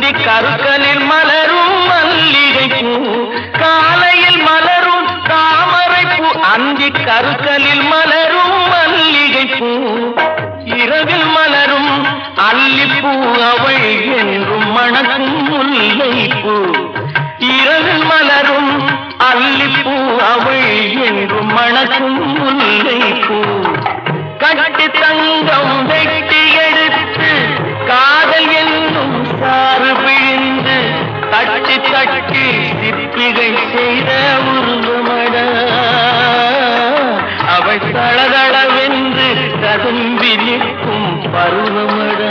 அந்தி கருக்கலில் மலரும் மல்லிகை பூ காலையில் மலரும் தாமரை பூ அந்தி கருக்கலில் மலரும் மல்லிகை பூ இரவில் மலரும் அல்லிப்பூ அவள் என்றும் மணக்கும் முல்லை பூ இரவில் மலரும் அல்லிப்பூ அவள் என்றும் மணக்கும் முல்லை பூ கட்டி தங்கம் வெட்டி எடுத்து காதல் என்னும் சாறு பிழிந்து தட்டி தட்டி சிற்பிகை செய்த உருவமட அவள் தளதளவென்று ததும்பி நிற்கும் பருவமட